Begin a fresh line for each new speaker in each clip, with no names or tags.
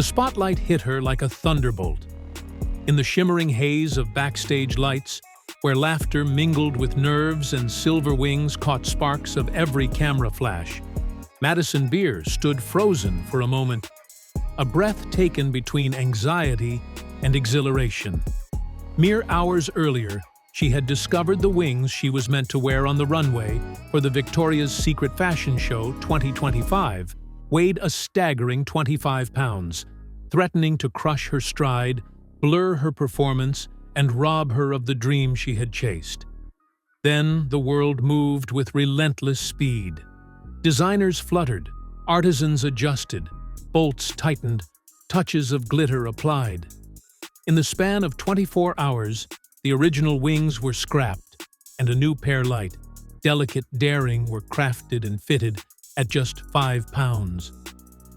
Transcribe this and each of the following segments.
The spotlight hit her like a thunderbolt. In the shimmering haze of backstage lights, where laughter mingled with nerves and silver wings caught sparks of every camera flash, Madison Beer stood frozen for a moment, a breath taken between anxiety and exhilaration. Mere hours earlier, she had discovered the wings she was meant to wear on the runway for the Victoria's Secret Fashion Show 2025 weighed a staggering 25 pounds, threatening to crush her stride, blur her performance, and rob her of the dream she had chased. Then the world moved with relentless speed. Designers fluttered, artisans adjusted, bolts tightened, touches of glitter applied. In the span of 24 hours, the original wings were scrapped, and a new pair light, delicate, daring, were crafted and fitted at just 5 pounds.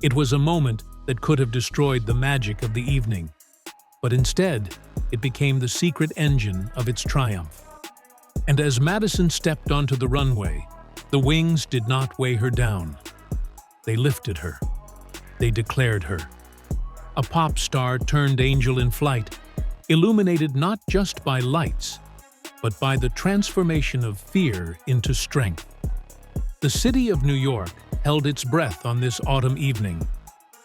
It was a moment that could have destroyed the magic of the evening, but instead, it became the secret engine of its triumph. And as Madison stepped onto the runway, the wings did not weigh her down. They lifted her. They declared her. A pop star turned angel in flight, illuminated not just by lights, but by the transformation of fear into strength. The city of New York held its breath on this autumn evening.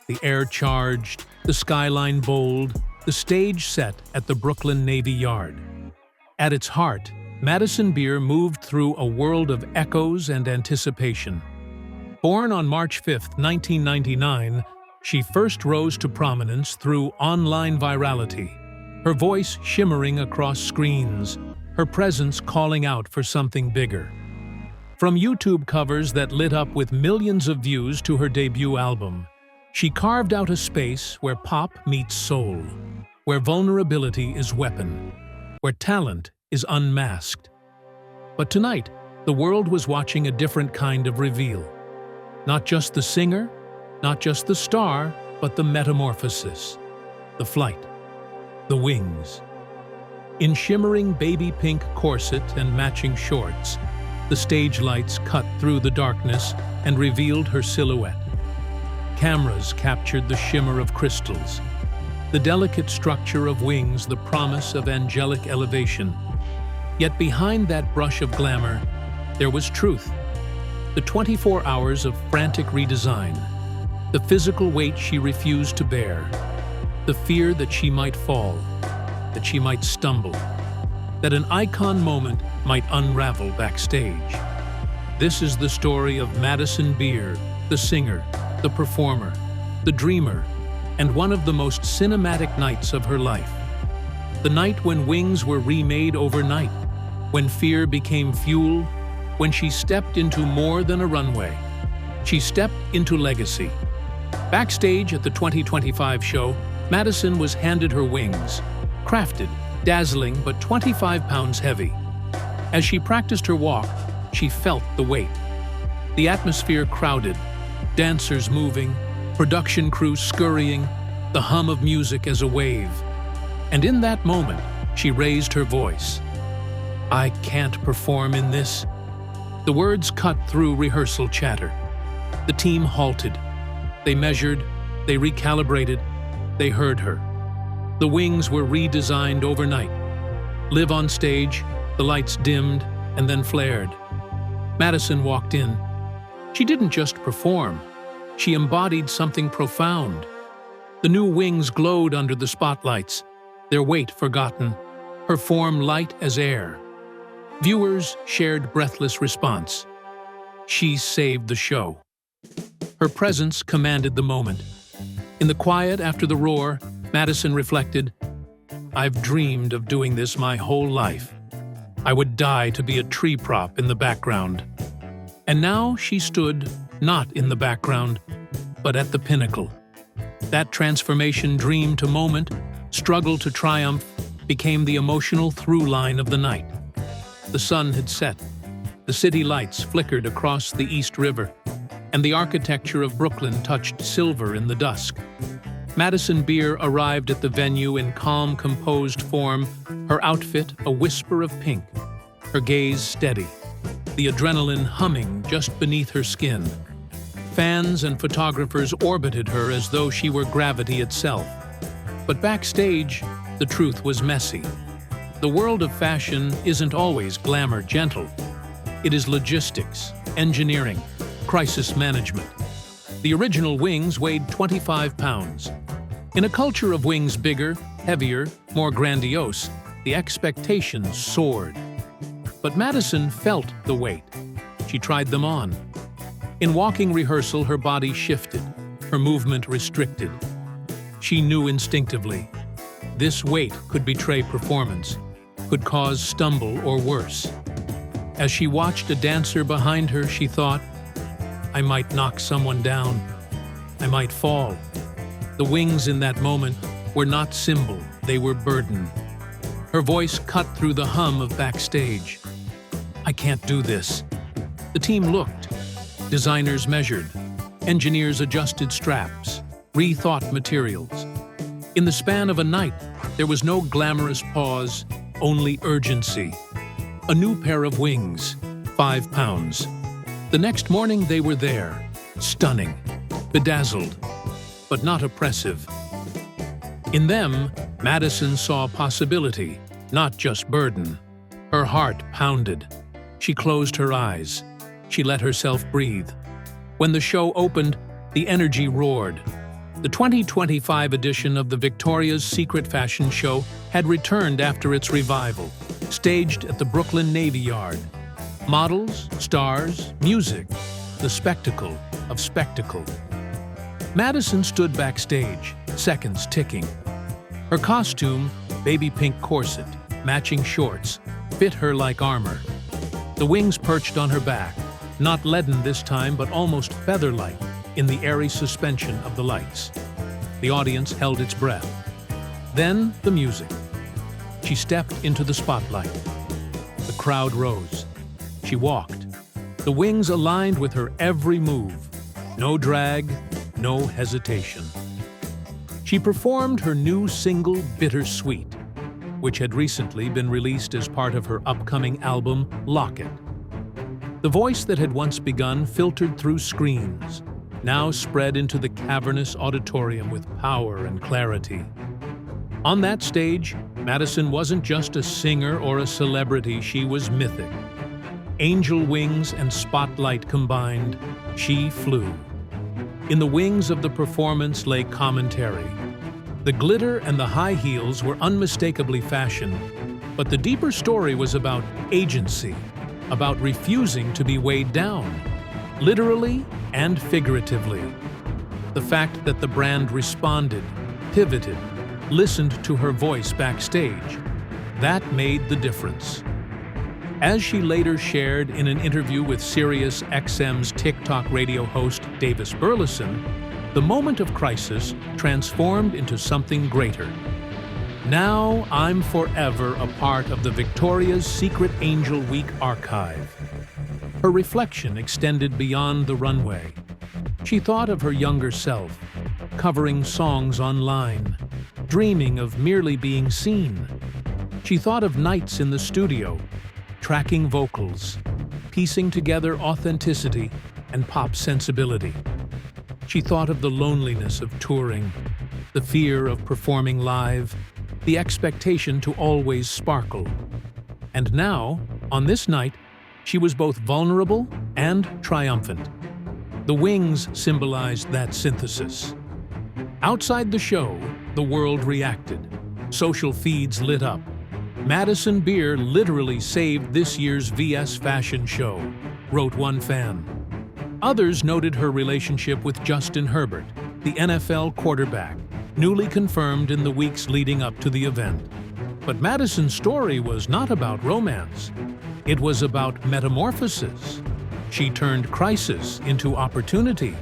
The air charged, the skyline bold, the stage set at the Brooklyn Navy Yard. At its heart, Madison Beer moved through a world of echoes and anticipation. Born on March 5, 1999, she first rose to prominence through online virality, her voice shimmering across screens, her presence calling out for something bigger. From YouTube covers that lit up with millions of views to her debut album, she carved out a space where pop meets soul, where vulnerability is weapon, where talent is unmasked. But tonight, the world was watching a different kind of reveal. Not just the singer, not just the star, but the metamorphosis, the flight, the wings. In shimmering baby pink corset and matching shorts, the stage lights cut through the darkness and revealed her silhouette. Cameras captured the shimmer of crystals, the delicate structure of wings, the promise of angelic elevation. Yet behind that brush of glamour, there was truth. The 24 hours of frantic redesign, the physical weight she refused to bear, the fear that she might fall, that she might stumble, that an icon moment might unravel backstage. This is the story of Madison Beer, the singer, the performer, the dreamer, and one of the most cinematic nights of her life. The night when wings were remade overnight, when fear became fuel, when she stepped into more than a runway. She stepped into legacy. Backstage at the 2025 show, Madison was handed her wings, crafted, dazzling, but 25 pounds heavy. As she practiced her walk, she felt the weight. The atmosphere crowded, dancers moving, production crew scurrying, the hum of music as a wave. And in that moment, she raised her voice. "I can't perform in this." The words cut through rehearsal chatter. The team halted. They measured, they recalibrated, they heard her. The wings were redesigned overnight. Live on stage, the lights dimmed and then flared. Madison walked in. She didn't just perform. She embodied something profound. The new wings glowed under the spotlights, their weight forgotten, her form light as air. Viewers shared breathless response. She saved the show. Her presence commanded the moment. In the quiet after the roar, Madison reflected, "I've dreamed of doing this my whole life. I would die to be a tree prop in the background." And now she stood, not in the background, but at the pinnacle. That transformation, dream to moment, struggle to triumph, became the emotional through line of the night. The sun had set. The city lights flickered across the East River, and the architecture of Brooklyn touched silver in the dusk. Madison Beer arrived at the venue in calm, composed form, her outfit a whisper of pink, her gaze steady, the adrenaline humming just beneath her skin. Fans and photographers orbited her as though she were gravity itself. But backstage, the truth was messy. The world of fashion isn't always glamour gentle. It is logistics, engineering, crisis management. The original wings weighed 25 pounds. In a culture of wings bigger, heavier, more grandiose, the expectations soared. But Madison felt the weight. She tried them on. In walking rehearsal, her body shifted, her movement restricted. She knew instinctively. This weight could betray performance, could cause stumble or worse. As she watched a dancer behind her, she thought, "I might knock someone down. I might fall." The wings in that moment were not symbol, they were burden. Her voice cut through the hum of backstage. "I can't do this." The team looked. Designers measured. Engineers adjusted straps, rethought materials. In the span of a night, there was no glamorous pause, only urgency. A new pair of wings, 5 pounds. The next morning they were there, stunning, bedazzled, but not oppressive. In them, Madison saw possibility, not just burden. Her heart pounded. She closed her eyes. She let herself breathe. When the show opened, the energy roared. The 2025 edition of the Victoria's Secret Fashion Show had returned after its revival, staged at the Brooklyn Navy Yard. Models, stars, music, the spectacle of spectacle. Madison stood backstage, seconds ticking. Her costume, baby pink corset, matching shorts, fit her like armor. The wings perched on her back, not leaden this time but almost feather-like in the airy suspension of the lights. The audience held its breath. Then the music. She stepped into the spotlight. The crowd rose. She walked. The wings aligned with her every move. No drag, no hesitation. She performed her new single, Bittersweet, which had recently been released as part of her upcoming album, Locket. The voice that had once begun filtered through screens, now spread into the cavernous auditorium with power and clarity. On that stage, Madison wasn't just a singer or a celebrity, she was mythic. Angel wings and spotlight combined, she flew. In the wings of the performance lay commentary. The glitter and the high heels were unmistakably fashion, but the deeper story was about agency, about refusing to be weighed down, literally and figuratively. The fact that the brand responded, pivoted, listened to her voice backstage, that made the difference. As she later shared in an interview with Sirius XM's TikTok radio host Davis Burleson, the moment of crisis transformed into something greater. Now I'm forever a part of the Victoria's Secret Angel Week archive. Her reflection extended beyond the runway. She thought of her younger self, covering songs online, dreaming of merely being seen. She thought of nights in the studio, tracking vocals, piecing together authenticity and pop sensibility. She thought of the loneliness of touring, the fear of performing live, the expectation to always sparkle. And now, on this night, she was both vulnerable and triumphant. The wings symbolized that synthesis. Outside the show, the world reacted. Social feeds lit up. Madison Beer literally saved this year's VS fashion show, wrote one fan. Others noted her relationship with Justin Herbert, the NFL quarterback, newly confirmed in the weeks leading up to the event. But Madison's story was not about romance. It was about metamorphosis. She turned crisis into opportunity.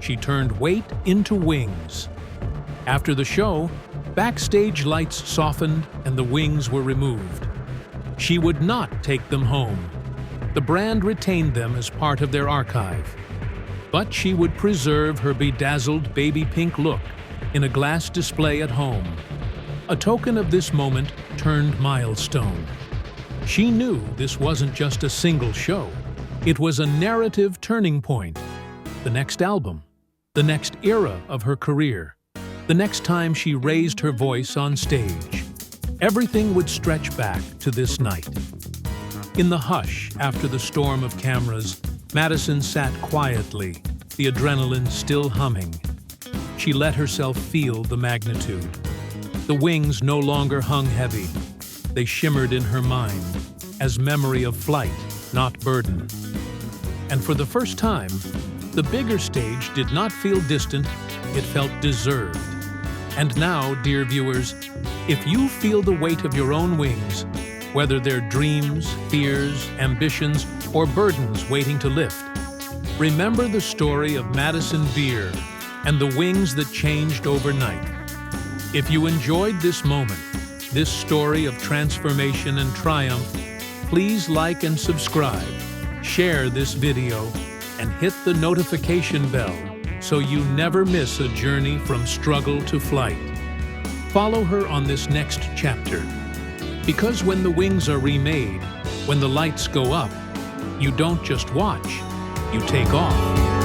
She turned weight into wings. After the show, backstage lights softened and the wings were removed. She would not take them home. The brand retained them as part of their archive. But she would preserve her bedazzled baby pink look in a glass display at home. A token of this moment turned milestone. She knew this wasn't just a single show. It was a narrative turning point. the next album, the next era of her career, the next time she raised her voice on stage. Everything would stretch back to this night. In the hush after the storm of cameras, Madison sat quietly, the adrenaline still humming. She let herself feel the magnitude. The wings no longer hung heavy. They shimmered in her mind as memory of flight, not burden. And for the first time, the bigger stage did not feel distant, it felt deserved. And now, dear viewers, if you feel the weight of your own wings, whether they're dreams, fears, ambitions, or burdens waiting to lift, remember the story of Madison Beer and the wings that changed overnight. If you enjoyed this moment, this story of transformation and triumph, please like and subscribe, share this video, and hit the notification bell so you never miss a journey from struggle to flight. Follow her on this next chapter. Because when the wings are remade, when the lights go up, you don't just watch, you take off.